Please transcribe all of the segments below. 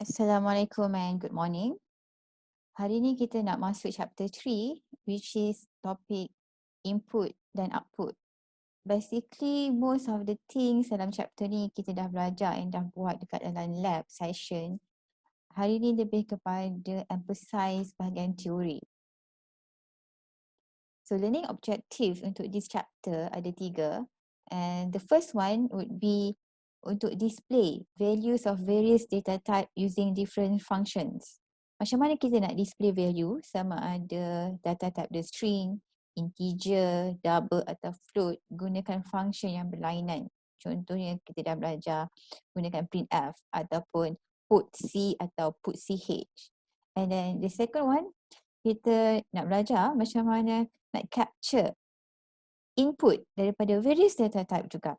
Assalamualaikum and good morning. Hari ni kita nak masuk chapter 3 which is topik input dan output. Basically most of the things dalam chapter ni kita dah belajar and dah buat dekat dalam lab session. Hari ni lebih kepada emphasize bahagian teori. So learning objectives untuk this chapter ada 3 and the first one would be untuk display values of various data type using different functions. Macam mana kita nak display value, sama ada data type the string, integer, double atau float, gunakan function yang berlainan. Contohnya kita dah belajar gunakan printf ataupun putc atau putch. And then the second one, kita nak belajar macam mana nak capture input daripada various data type juga.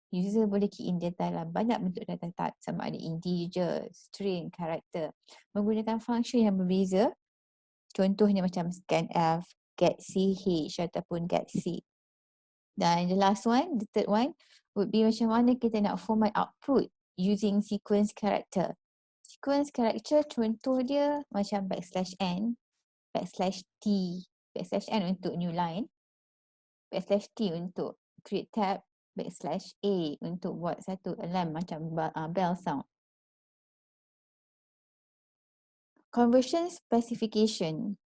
User boleh key in data dalam banyak bentuk data type, sama ada integer, string, character, menggunakan function yang berbeza. Contohnya macam scanf, getch ataupun getc. Dan the last one, the third one would be macam mana kita nak format output using sequence character. Sequence character contoh dia macam \n, \t untuk new line, \t untuk create tab, \a untuk buat satu alarm macam bell sound. Conversion specification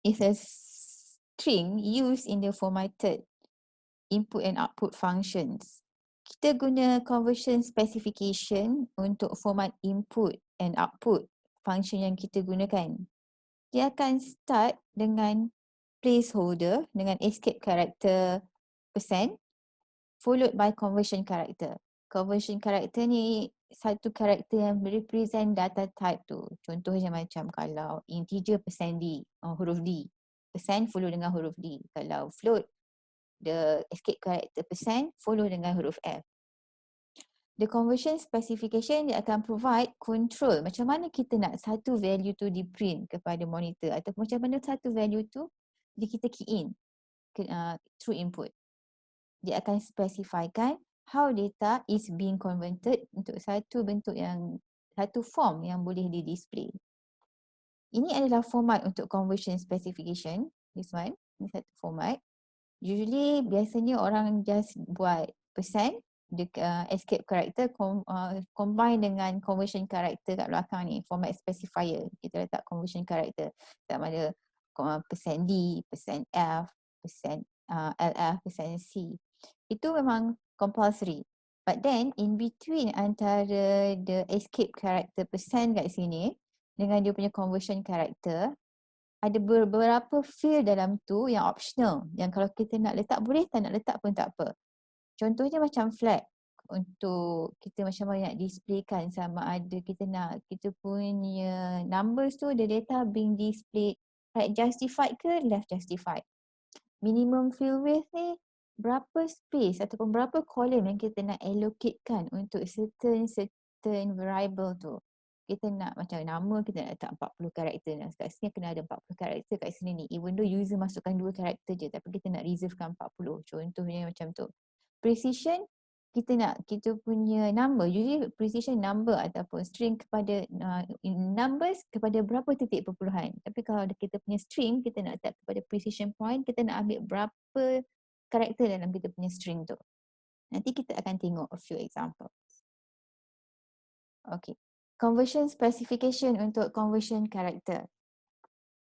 is a string used in the formatted input and output functions. Kita guna conversion specification untuk format input and output function yang kita gunakan. Dia akan start dengan placeholder dengan escape character %, followed by conversion character. Conversion character ni satu karakter yang represent data type tu. Contohnya macam kalau integer %d, huruf D. Percent follow dengan huruf D. Kalau float, the escape character % follow dengan huruf F. The conversion specification dia akan provide control macam mana kita nak satu value tu di print kepada monitor atau macam mana satu value tu kita key in through input. Dia akan specifykan how data is being converted untuk satu bentuk yang, satu form yang boleh di display. Ini adalah format untuk conversion specification. This one, ini satu format. Usually biasanya orang just buat percent, escape character combine dengan conversion character kat belakang ni, format specifier. Kita letak conversion character sama ada %d, %f, %lf, %c. Itu memang compulsory. But then in between antara the escape character % kat sini dengan dia punya conversion character, ada beberapa field dalam tu yang optional, yang kalau kita nak letak boleh, tak nak letak pun tak apa. Contohnya macam flag, untuk kita macam mana nak displaykan sama ada kita nak kita punya numbers tu, the data being displayed right justified ke left justified. Minimum field width ni berapa space ataupun berapa column yang kita nak allocatekan untuk certain variable tu. Kita nak macam nama kita nak letak 40 karakter, dan kat sini kena ada 40 karakter kat sini ni, even though user masukkan 2 karakter je tapi kita nak reservekan 40. Contohnya macam tu. Precision, kita nak kita punya number, usually precision number ataupun string kepada numbers kepada berapa titik perpuluhan. Tapi kalau kita punya string, kita nak letak kepada precision point, kita nak ambil berapa karakter dalam kita punya string tu. Nanti kita akan tengok a few example. Okay. Conversion specification untuk conversion character.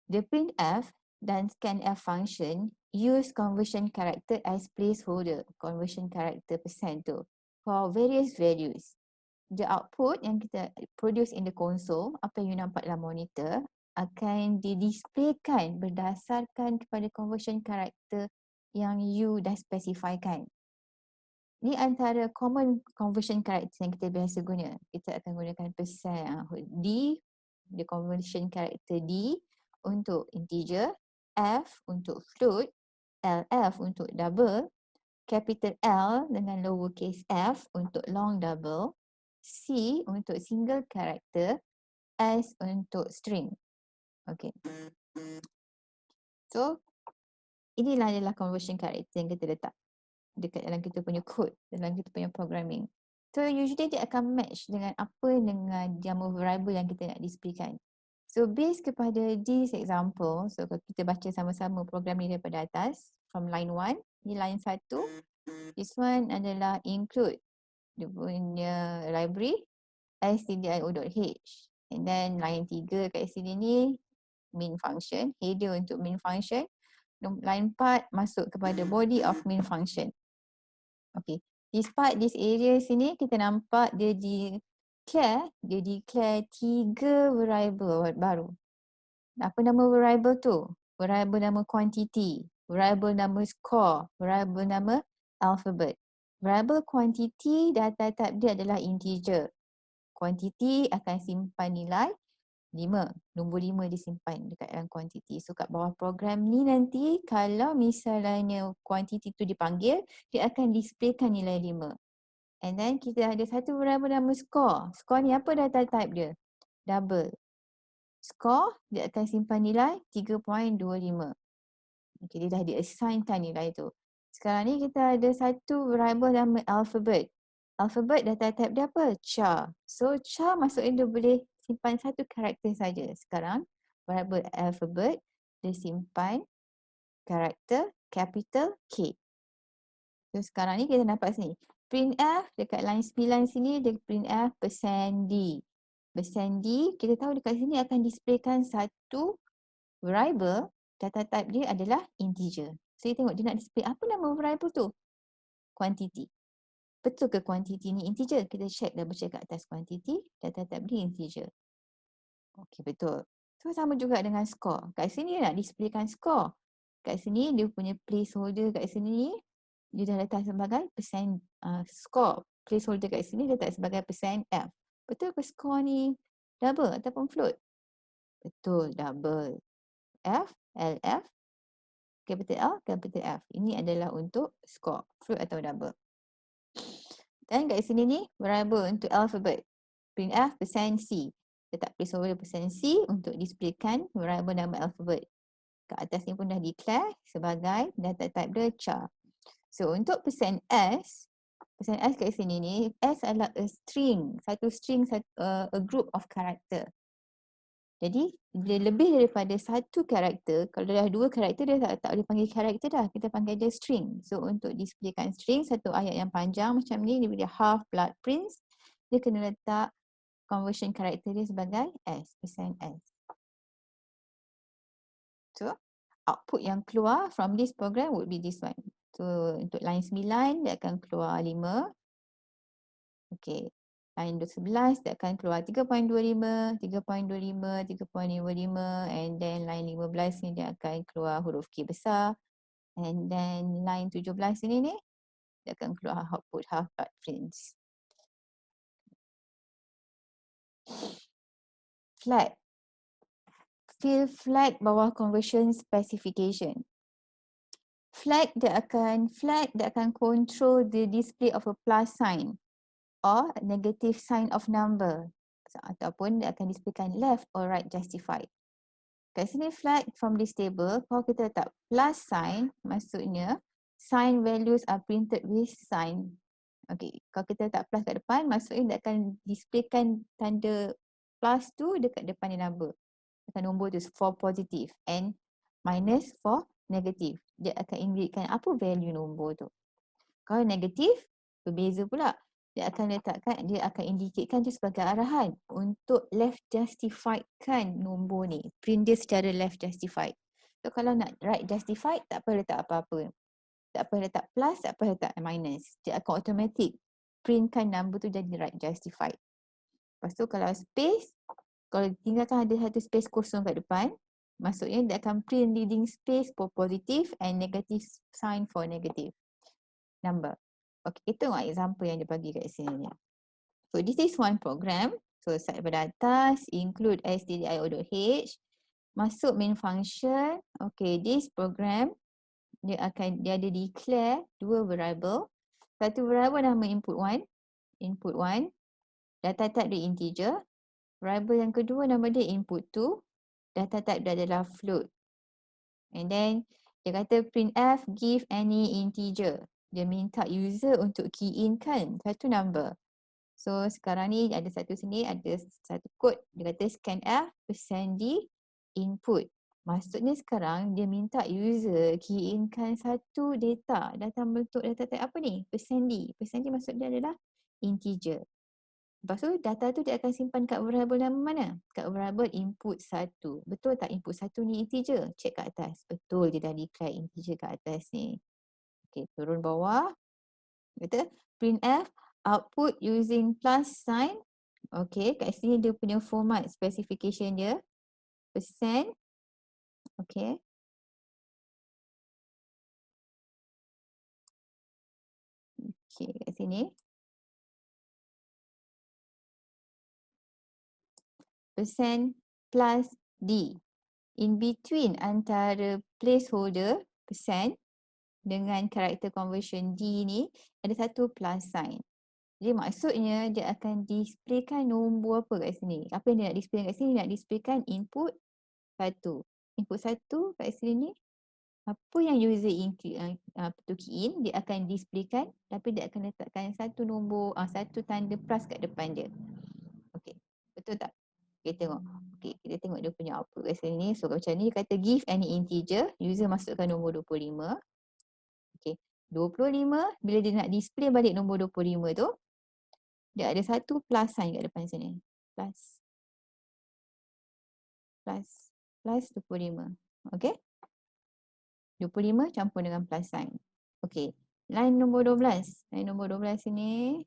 The printf dan scanf function use conversion character as placeholder, conversion character % tu, for various values. The output yang kita produce in the console, apa yang you nampak dalam monitor, akan didisplaykan berdasarkan kepada conversion character yang you dah specifykan. Ni antara common conversion character yang kita biasa guna. Kita akan gunakan %d, the conversion character D untuk integer, F untuk float, LF untuk double, capital L dengan lowercase f untuk long double, C untuk single character, S untuk string. Okay. So, inilah adalah conversion character yang kita letak dekat dalam kita punya code, dalam kita punya programming. So usually dia akan match dengan dengan nama variable yang kita nak displaykan. So based kepada this example, so kalau kita baca sama-sama program ni daripada atas, from line 1, ni line 1, this one adalah include dia punya library stdio.h, and then line 3 kat sini ni main function, header untuk main function, line 4 masuk kepada body of main function. Okay, this part, this area sini kita nampak dia declare 3 variable baru. Apa nama variable tu? Variable nama quantity, variable nama score, variable nama alphabet. Variable quantity data type dia adalah integer. Quantity akan simpan nilai 5, nombor 5 disimpan dekat dalam quantity. So kat bawah program ni nanti kalau misalnya quantity tu dipanggil, dia akan displaykan nilai 5. And then kita ada satu variable nama score. Score ni apa data type dia? Double. Score dia akan simpan nilai 3.25. Okay, dia dah di-assignkan nilai tu. Sekarang ni kita ada satu variable nama alphabet. Alphabet data type dia apa? Char. So char maksudnya dia boleh simpan satu karakter saja. Sekarang variable alphabet dia simpan karakter capital K. So sekarang ni kita nampak sini. Printf dekat line 9 sini dia printf %d. %d kita tahu dekat sini akan displaykan satu variable, data type dia adalah integer. So kita tengok dia nak display apa nama variable tu? Quantity. Betul ke quantity ni integer? Kita check, double check kat atas quantity, data type dia integer. Okey, betul. So sama juga dengan score. Kat sini dia nak displaykan score. Kat sini dia punya placeholder kat sini dia dah letak sebagai score. Placeholder kat sini dia letak sebagai %f. Betul ke score ni double ataupun float? Betul, double. F, LF, capital L, capital F. Ini adalah untuk score, float atau double. Dan kat sini ni variable untuk alphabet. Printf %c. Letak placeholder %c untuk displaykan variable nama alphabet. Kat atas ni pun dah declare sebagai data type dia char. So untuk %s kat sini ni, S adalah a string. Satu string, a group of character. Jadi bila lebih daripada satu karakter, kalau dah 2 karakter dia tak boleh panggil karakter dah, kita panggil dia string. So untuk displaykan string, satu ayat yang panjang macam ni, dia boleh half blood prints, dia kena letak conversion karakter dia sebagai S, %s. So output yang keluar from this program would be this one. So untuk line 9 dia akan keluar 5. Okay. Line 11 dia akan keluar 3.25, 3.25, 3.55, and then line 15 ni dia akan keluar huruf K besar. And then line 17 ini ni dia akan keluar output half blood prints. Flag. Fill flag bawah conversion specification. Flag dia akan control the display of a plus sign or negative sign of number, ataupun dia akan displaykan left or right justified. Kat sini flag from this table, kalau kita letak plus sign, maksudnya sign values are printed with sign. Okay, kalau kita letak plus kat depan, maksudnya dia akan displaykan tanda plus tu dekat depan dia number. Akan nombor tu for positive and minus for negative. Dia akan indicate apa value nombor tu. Kalau negatif, berbeza pula. Dia akan indicate tu sebagai arahan untuk left justified kan nombor ni. Print dia secara left justified. So kalau nak right justified, tak payah letak apa-apa. Tak payah letak plus, tak payah letak minus. Dia akan automatic printkan number tu jadi right justified. Lepas tu kalau space, kalau tinggalkan ada satu space kosong kat depan, maksudnya dia akan print leading space for positive and negative sign for negative number. Okay, kita tengok example yang dia bagi kat sini ni. So this is one program. So start daripada atas, include stdio.h, masuk main function. Okay, this program dia ada declare 2 variable. Satu variable nama input1, data type dia integer. Variable yang kedua nama dia input2, data type dia adalah float. And then dia kata printf give any integer. Dia minta user untuk key in kan satu number. So sekarang ni ada satu sini, ada satu kod. Dia kata scan F, %D, input. Maksudnya sekarang dia minta user key in-kan satu data dalam bentuk data type apa ni? %D. %D maksudnya adalah integer. Lepas tu data tu dia akan simpan kat variable nama mana? Kat variable input 1. Betul tak input 1 ni integer? Cek kat atas. Betul, dia dah declare integer kat atas ni. Okey, turun bawah. Kata printf output using plus sign. Okey, kat sini dia punya format specification dia. Percent. Okey. Okey, kat sini. Percent plus D. In between antara placeholder percent dengan character conversion D ni ada satu plus sign. Jadi maksudnya dia akan displaykan nombor apa kat sini. Apa yang dia nak display kat sini? Dia nak displaykan input 1. Input 1 kat sini ni apa yang user key in, dia akan displaykan tapi dia akan letakkan satu nombor, satu tanda plus kat depan dia. Okey, betul tak? Kita tengok. Okey, kita tengok dia punya output kat sini ni. So macam ni, dia kata give any integer, user masukkan nombor 25. Okey, 25, bila dia nak display balik nombor 25 tu, dia ada satu plus sign kat depan sini. Plus. Plus. Plus 25. Okey? 25 campur dengan plus sign. Okey. Line nombor 12. Line nombor 12 sini.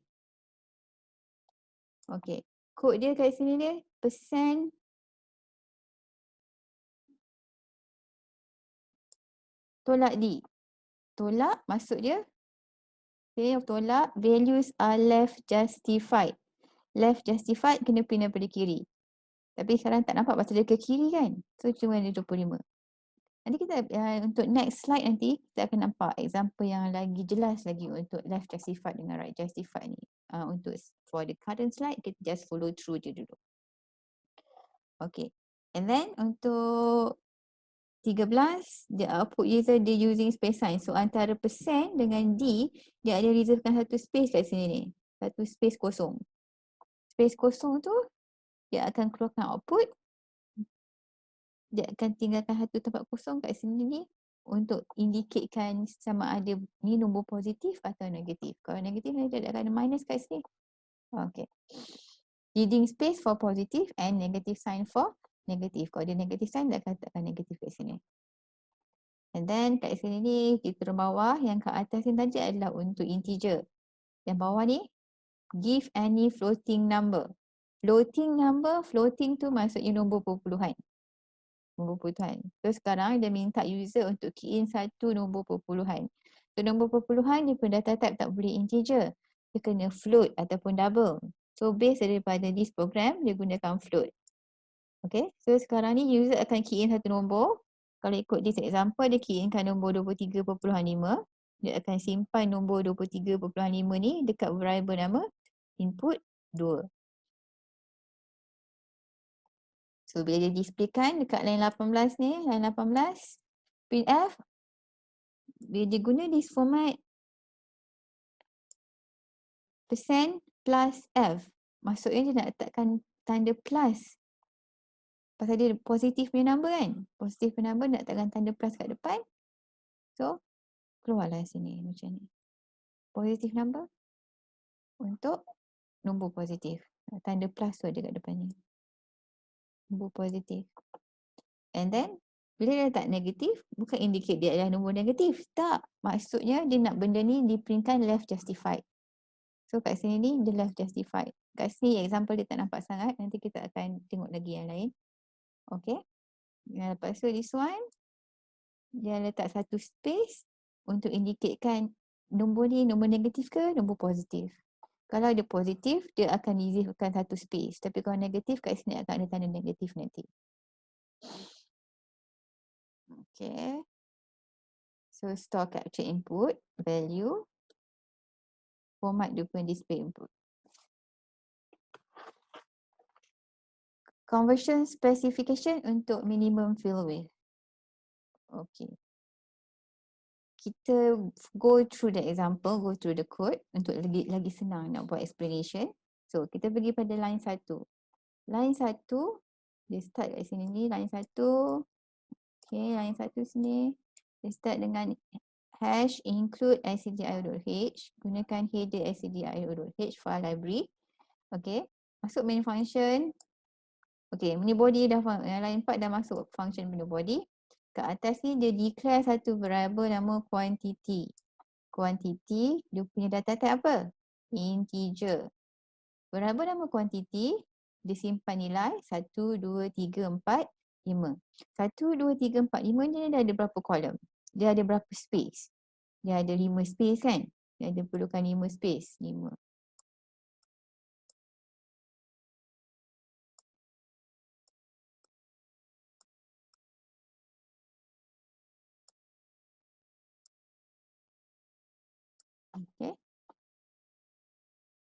Okey. Kod dia kat sini dia percent tolak D. Tolak maksud dia tolak values are left justified. Left justified kena pindah pada kiri. Tapi sekarang tak nampak pasal dia ke kiri kan. So cuma ada 25. Nanti kita untuk next slide nanti kita akan nampak example yang lagi jelas lagi untuk left justified dengan right justified ni. Untuk for the current slide kita just follow through je dulu. Okay. And then untuk 13 the output user dia using space sign. So antara percent dengan D dia ada reservekan satu space kat sini ni. Satu space kosong. Space kosong tu dia akan keluarkan output. Dia akan tinggalkan satu tempat kosong kat sini ni untuk indicatkan sama ada ni nombor positif atau negatif. Kalau negatif dia akan ada minus kat sini. Okay. Leading space for positive and negative sign for negative. Kalau dia negative sign dia akan letakkan negatif kat sini. And then kat sini ni kita turun bawah, yang kat atas ni tadi adalah untuk integer. Yang bawah ni give any floating number. Floating number, floating tu maksudnya nombor perpuluhan. Nombor perpuluhan. So sekarang dia minta user untuk key in satu nombor perpuluhan. So nombor perpuluhan dia pun data type tak boleh integer. Dia kena float ataupun double. So base daripada this program dia gunakan float. Okay, so sekarang ni user akan key in satu nombor. Kalau ikut this example dia key inkan nombor 23.5. Dia akan simpan nombor 23.5 ni dekat variable nama input 2. So bila dia displaykan dekat line 18 ni, line 18, printf, bila dia guna this format percent plus F, maksudnya dia nak letakkan tanda plus. Pasal dia positif punya number kan. Positif punya number nak letakkan tanda plus kat depan. So keluarlah sini macam ni. Positif number untuk nombor positif. Tanda plus tu ada kat depan ni. Nombor positif. And then bila dia letak negatif, bukan indicate dia adalah nombor negatif. Tak. Maksudnya dia nak benda ni diprintkan left justified. So kat sini ni dia left justified. Kat sini example dia tak nampak sangat. Nanti kita akan tengok lagi yang lain. Okay. Lepas tu this one, dia letak satu space untuk indicatkan nombor ni nombor negatif ke nombor positif. Kalau dia positif, dia akan reservekan satu space. Tapi kalau negatif, kat sini akan ada tanda negatif nanti. Okay. So store capture input, value, format dia punya display input. Conversion specification untuk minimum fill width. Okay. Kita go through the example, go through the code untuk lagi senang nak buat explanation. So kita pergi pada line 1. Line 1, dia start kat sini ni, line 1. Okay, line 1 sini. Dia start dengan hash include stdio.h. Gunakan header stdio.h file library. Okay, masuk main function. Okay, mini body dah, yang line 4 dah masuk function mini body. Kat atas ni dia declare satu variable nama quantity. Quantity, dia punya data type apa? Integer. Variable nama quantity, dia simpan nilai 1, 2, 3, 4, 5. 1, 2, 3, 4, 5 ni dia ada berapa kolom? Dia ada berapa space? Dia ada 5 space kan? Dia ada perlukan 5 space. 5. Okay.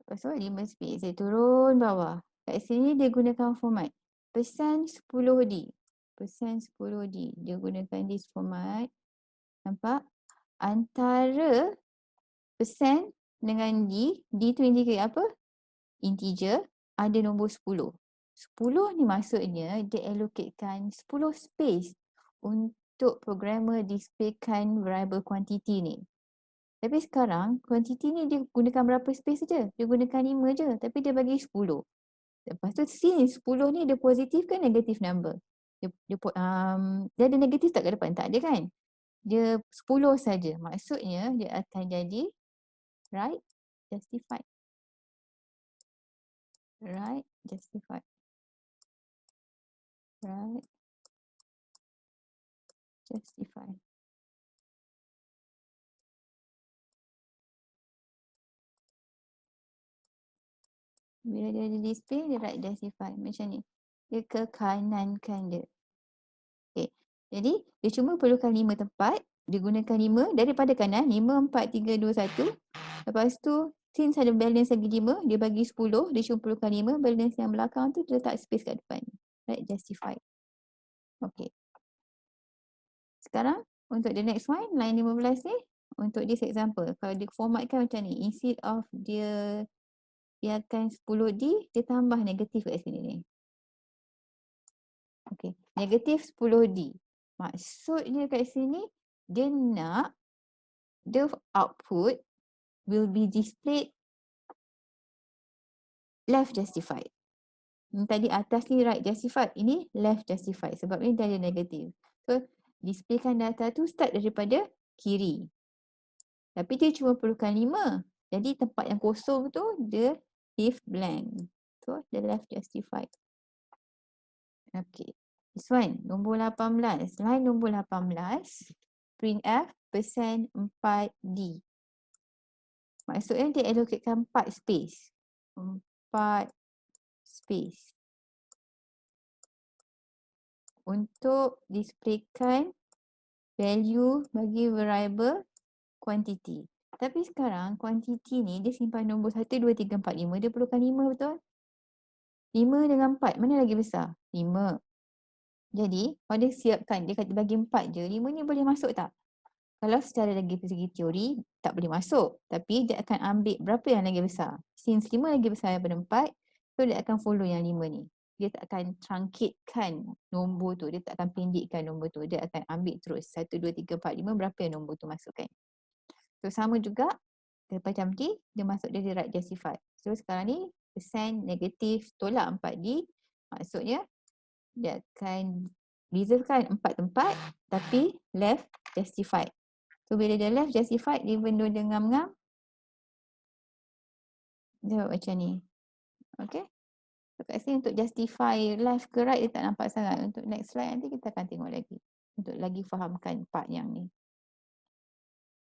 Lepas tu 5 space. Saya turun bawah. Kat sini dia gunakan format %10D. %10D. Dia gunakan this format. Nampak? Antara persen dengan D tu indicate apa? Integer, ada nombor 10. 10 ni maksudnya dia allocatekan 10 space untuk programmer displaykan variable quantity ni. Tapi sekarang quantity ni dia gunakan berapa space saja? Dia gunakan 5 je, tapi dia bagi 10. Lepas tu since 10 ni dia positif ke negative number? Dia ada negatif tak ke depan? Tak ada kan? Dia 10 saja. Maksudnya dia akan jadi right justified. Right justified. Right justified. Bila dia ada display, dia right justify. Macam ni. Dia ke kanankan dia. Okay. Jadi, dia cuma perlukan 5 tempat. Dia gunakan 5 daripada kanan. 5, 4, 3, 2, 1. Lepas tu, since ada balance lagi 5, dia bagi 10. Dia cuma perlukan 5. Balance yang belakang tu, dia letak space kat depan. Right justify. Okay. Sekarang, untuk the next one, line 15 ni. Untuk this example, kalau dia formatkan macam ni. Instead of dia biarkan 10D, dia tambah negatif kat sini ni. Okey, negatif 10D. Maksudnya kat sini, dia nak the output will be displayed left justified. Tadi atas ni right justified, ini left justified sebab ni dia ada negatif. So, displaykan data tu start daripada kiri. Tapi dia cuma perlukan 5. Jadi tempat yang kosong tu dia leave blank. So, dia left justified. Okay. This one, nombor 18. Line nombor 18. Printf %4D. Maksudnya dia allocatekan 4 space. 4 space. Untuk displaykan value bagi variable quantity. Tapi sekarang quantity ni dia simpan nombor 1, 2, 3, 4, 5. Dia perlukan 5 betul? 5 dengan 4, mana lagi besar? 5. Jadi, kalau dia siapkan, dia kata bagi 4 je, 5 ni boleh masuk tak? Kalau secara lagi segi teori, tak boleh masuk. Tapi dia akan ambil berapa yang lagi besar. Since 5 lagi besar daripada 4, so dia akan follow yang 5 ni. Dia tak akan truncatekan nombor tu. Dia tak akan pendekkan nombor tu. Dia akan ambil terus 1, 2, 3, 4, 5, berapa yang nombor tu masukkan. So sama juga, macam ni, dia masuk dia right justified. So sekarang ni, persen negatif tolak 4D. Maksudnya, dia akan reservekan 4 tempat tapi left justified. So bila dia left justified, even though dia ngam-ngam, dia buat macam ni. Okay. So kat sini untuk justify left ke right dia tak nampak sangat. Untuk next slide nanti kita akan tengok lagi. Untuk lagi fahamkan part yang ni.